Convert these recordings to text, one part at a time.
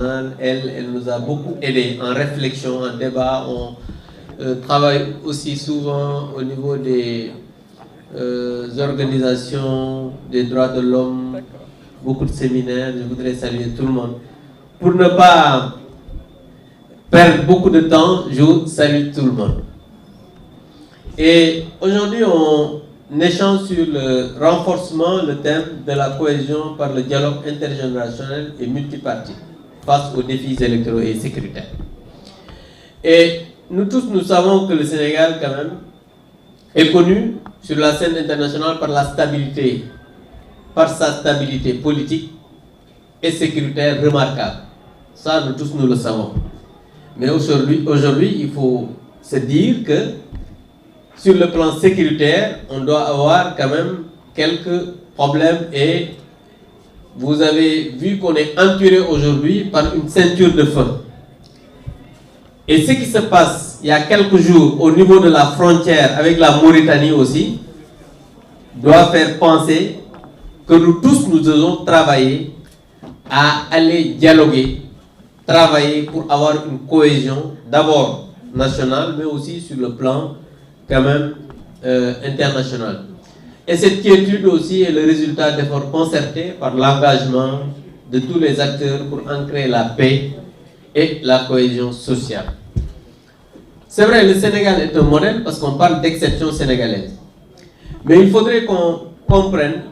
Elle nous a beaucoup aidé en réflexion, en débat. On travaille aussi souvent au niveau des organisations des droits de l'homme, beaucoup de séminaires. Je voudrais saluer tout le monde. Pour ne pas perdre beaucoup de temps, je salue tout le monde. Et aujourd'hui, on échange sur le renforcement, le thème de la cohésion par le dialogue intergénérationnel et multipartite face aux défis électoraux et sécuritaires. Et nous tous, nous savons que le Sénégal, quand même, est connu sur la scène internationale par la stabilité, par sa stabilité politique et sécuritaire remarquable. Ça, nous tous, nous le savons. Mais aujourd'hui, il faut se dire que sur le plan sécuritaire, on doit avoir quand même quelques problèmes et vous avez vu qu'on est entouré aujourd'hui par une ceinture de feu. Et ce qui se passe il y a quelques jours au niveau de la frontière avec la Mauritanie aussi, doit faire penser que nous tous, nous devons travailler à aller dialoguer, travailler pour avoir une cohésion, d'abord nationale, mais aussi sur le plan quand même international. Et cette quiétude aussi est le résultat d'efforts concertés par l'engagement de tous les acteurs pour ancrer la paix et la cohésion sociale. C'est vrai, le Sénégal est un modèle parce qu'on parle d'exception sénégalaise. Mais il faudrait qu'on comprenne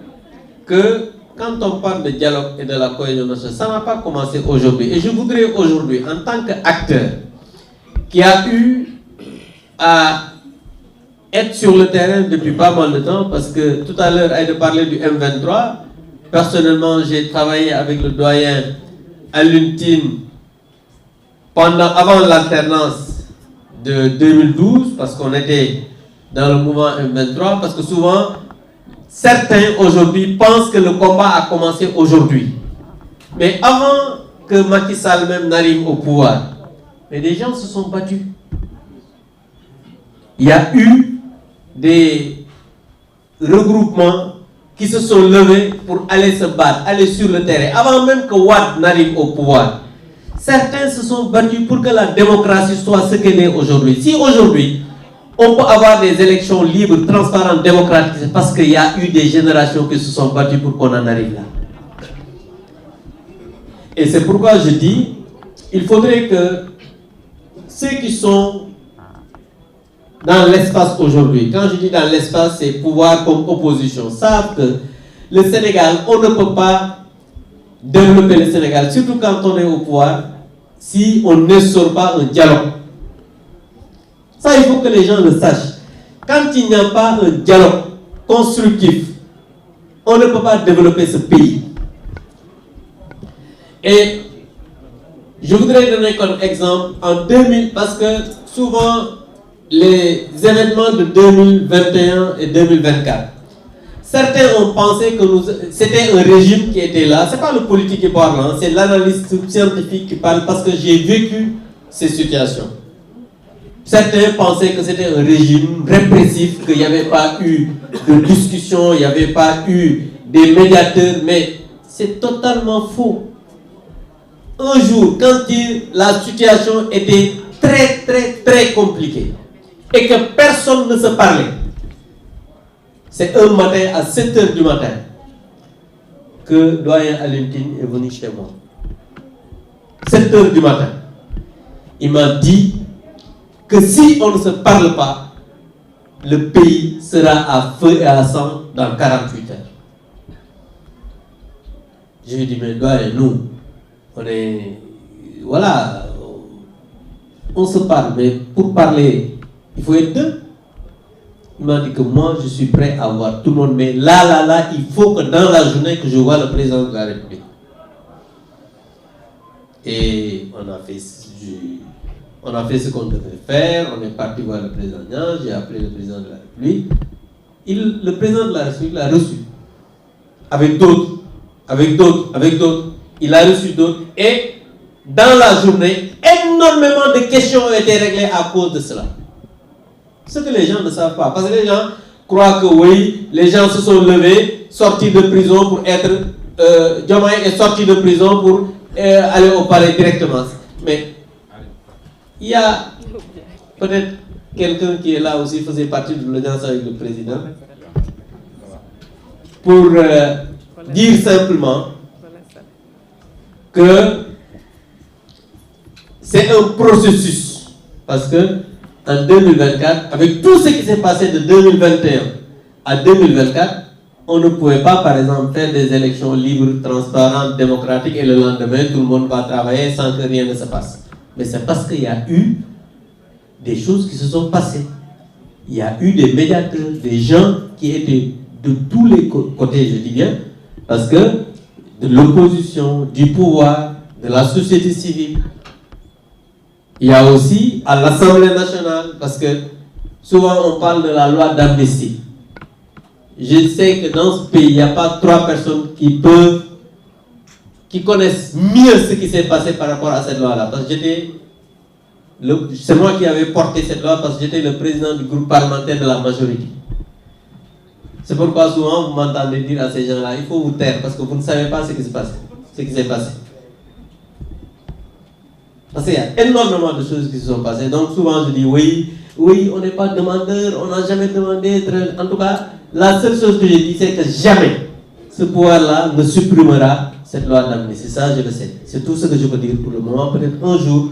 que quand on parle de dialogue et de la cohésion nationale, ça n'a pas commencé aujourd'hui. Et je voudrais aujourd'hui, en tant qu'acteur qui a eu à être sur le terrain depuis pas mal de temps, parce que tout à l'heure, elle a parlé du M23. Personnellement, j'ai travaillé avec le doyen Alioune Tine avant l'alternance de 2012, parce qu'on était dans le mouvement M23, parce que souvent, certains aujourd'hui pensent que le combat a commencé aujourd'hui. Mais avant que Macky Sall même n'arrive au pouvoir, mais des gens se sont battus. Il y a eu des regroupements qui se sont levés pour aller se battre, aller sur le terrain, avant même que Wade n'arrive au pouvoir. Certains se sont battus pour que la démocratie soit ce qu'elle est aujourd'hui. Si aujourd'hui, on peut avoir des élections libres, transparentes, démocratiques, c'est parce qu'il y a eu des générations qui se sont battues pour qu'on en arrive là. Et c'est pourquoi je dis, il faudrait que ceux qui sont dans l'espace aujourd'hui, quand je dis dans l'espace, c'est pouvoir comme opposition, savent que le Sénégal, on ne peut pas développer le Sénégal, surtout quand on est au pouvoir, si on ne sort pas un dialogue. Ça, il faut que les gens le sachent. Quand il n'y a pas un dialogue constructif, on ne peut pas développer ce pays. Et je voudrais donner comme exemple en 2000, parce que souvent, les événements de 2021 et 2024. Certains ont pensé que c'était un régime qui était là. Ce n'est pas le politique qui parle, hein, c'est l'analyste scientifique qui parle parce que j'ai vécu ces situations. Certains pensaient que c'était un régime répressif, qu'il n'y avait pas eu de discussion, il n'y avait pas eu des médiateurs, mais c'est totalement faux. Un jour, quand la situation était très, très, très compliquée, et que personne ne se parlait. C'est un matin à 7h du matin que doyen Alioune Tine est venu chez moi. 7h du matin. Il m'a dit que si on ne se parle pas, le pays sera à feu et à sang dans 48 heures. Je lui ai dit, mais doyen, nous, on est... Voilà, on se parle, mais pour parler... Il faut être deux. Il m'a dit que moi, je suis prêt à voir tout le monde. Mais là, il faut que dans la journée que je vois le président de la République. Et on a fait ce qu'on devait faire. On est parti voir le président Niang. J'ai appelé le président de la République. Le président de la République l'a reçu. Avec d'autres. Il a reçu d'autres. Et dans la journée, énormément de questions ont été réglées à cause de cela. Ce que les gens ne savent pas. Parce que les gens croient que oui, les gens se sont levés, sortis de prison pour être... Diomaye est sorti de prison pour aller au palais directement. Mais il y a peut-être quelqu'un qui est là aussi, faisait partie de l'audience avec le président, pour dire simplement que c'est un processus. Parce que en 2024, avec tout ce qui s'est passé de 2021 à 2024, on ne pouvait pas, par exemple, faire des élections libres, transparentes, démocratiques et le lendemain, tout le monde va travailler sans que rien ne se passe. Mais c'est parce qu'il y a eu des choses qui se sont passées. Il y a eu des médiateurs, des gens qui étaient de tous les côtés, je dis bien, parce que de l'opposition, du pouvoir, de la société civile. Il y a aussi à l'Assemblée nationale, parce que souvent on parle de la loi d'amnistie. Je sais que dans ce pays, il n'y a pas 3 personnes qui connaissent mieux ce qui s'est passé par rapport à cette loi-là. Parce que c'est moi qui avais porté cette loi parce que j'étais le président du groupe parlementaire de la majorité. C'est pourquoi souvent vous m'entendez dire à ces gens-là, il faut vous taire parce que vous ne savez pas ce qui s'est passé. Parce qu'il y a énormément de choses qui se sont passées. Donc souvent je dis oui, on n'est pas demandeur, on n'a jamais demandé. En tout cas, la seule chose que je dis, c'est que jamais ce pouvoir-là ne supprimera cette loi d'amnistie. Ça, je le sais. C'est tout ce que je peux dire pour le moment. Peut-être un jour,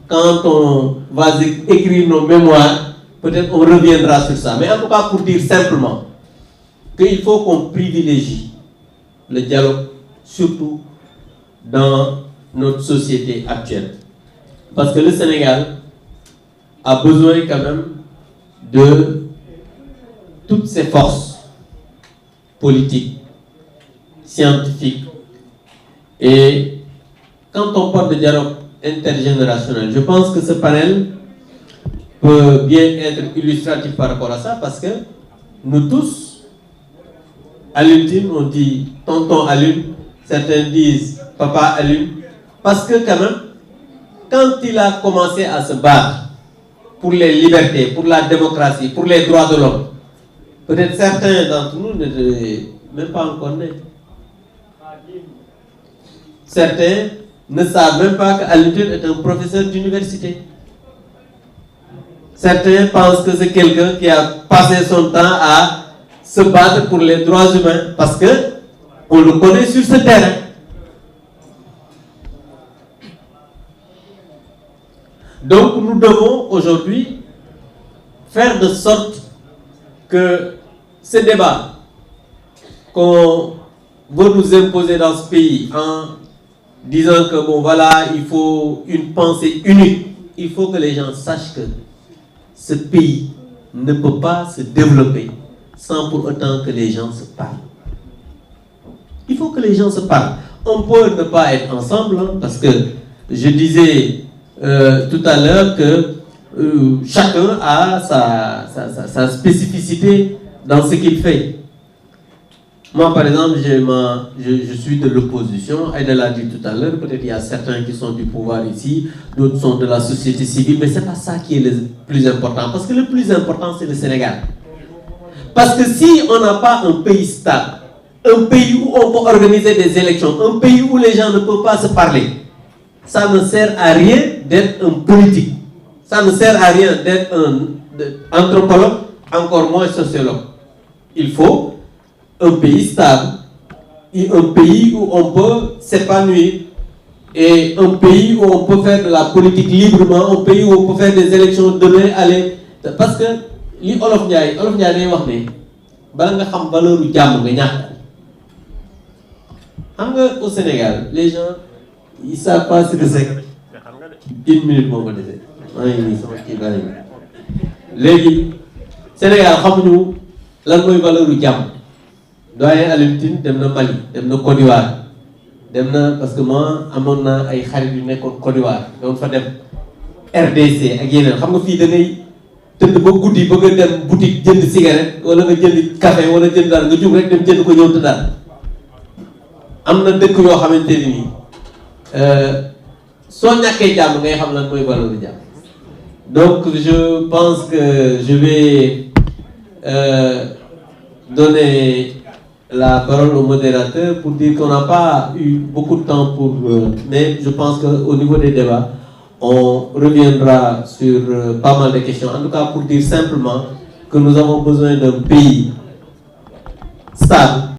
quand on va écrire nos mémoires, peut-être on reviendra sur ça. Mais en tout cas, pour dire simplement qu'il faut qu'on privilégie le dialogue, surtout dans notre société actuelle. Parce que le Sénégal a besoin quand même de toutes ses forces politiques, scientifiques. Et quand on parle de dialogue intergénérationnel, je pense que ce panel peut bien être illustratif par rapport à ça, parce que nous tous, à l'ultime, on dit tonton allume, certains disent papa allume, parce que quand même, quand il a commencé à se battre pour les libertés, pour la démocratie, pour les droits de l'homme, peut-être certains d'entre nous n'étaient même pas encore nés. Certains ne savent même pas qu'Alioune est un professeur d'université. Certains pensent que c'est quelqu'un qui a passé son temps à se battre pour les droits humains parce qu'on le connaît sur ce terrain. Donc nous devons aujourd'hui faire de sorte que ce débat qu'on veut nous imposer dans ce pays en disant que bon voilà, il faut une pensée unique, il faut que les gens sachent que ce pays ne peut pas se développer sans pour autant que les gens se parlent. Il faut que les gens se parlent. On peut ne pas être ensemble, hein, parce que je disais tout à l'heure que chacun a sa spécificité dans ce qu'il fait. Moi, par exemple, je suis de l'opposition. Aïda l'a dit tout à l'heure, peut-être il y a certains qui sont du pouvoir ici, d'autres sont de la société civile, mais ce n'est pas ça qui est le plus important. Parce que le plus important, c'est le Sénégal. Parce que si on n'a pas un pays stable, un pays où on peut organiser des élections, un pays où les gens ne peuvent pas se parler, ça ne sert à rien d'être un politique. Ça ne sert à rien d'être un anthropologue, encore moins sociologue. Il faut un pays stable, un pays où on peut s'épanouir, et un pays où on peut faire de la politique librement, un pays où on peut faire des élections demain, aller. Parce que, li Olof Ndiaye day wax ne, bala nga xam valeur u jàmm nga ñàkk. Xam nga au Sénégal, les gens, ils ne savent pas ce que c'est. Une minute moo ko dese. maa ngi nii sama kii bari na. Léegi Sénégal xamuñu lan mooy valeur u jàmm. Doyen Alioune Tine dem na Mali, dem na Côte d'Ivoire, dem na parce que moi amoon na ay xarit yu nekkoon Côte d'Ivoire, doon fa dem RDC ak yeneen. Xam nga fii da ngay tëdd ba guddi bëgg a dem boutique jënd cigarette wala nga jënd café wala jënd daal nga jug rek dem jënd ko ñëw te daal. Am na dëkk yoo xamante ni soo ñàkkee jàmm ngay xam lan mooy valeur du jàmm. Donc je pense que je vais donner la parole au modérateur pour dire qu'on n'a pas eu beaucoup de temps pour... mais je pense qu'au niveau des débats, on reviendra sur pas mal de questions. En tout cas, pour dire simplement que nous avons besoin d'un pays stable,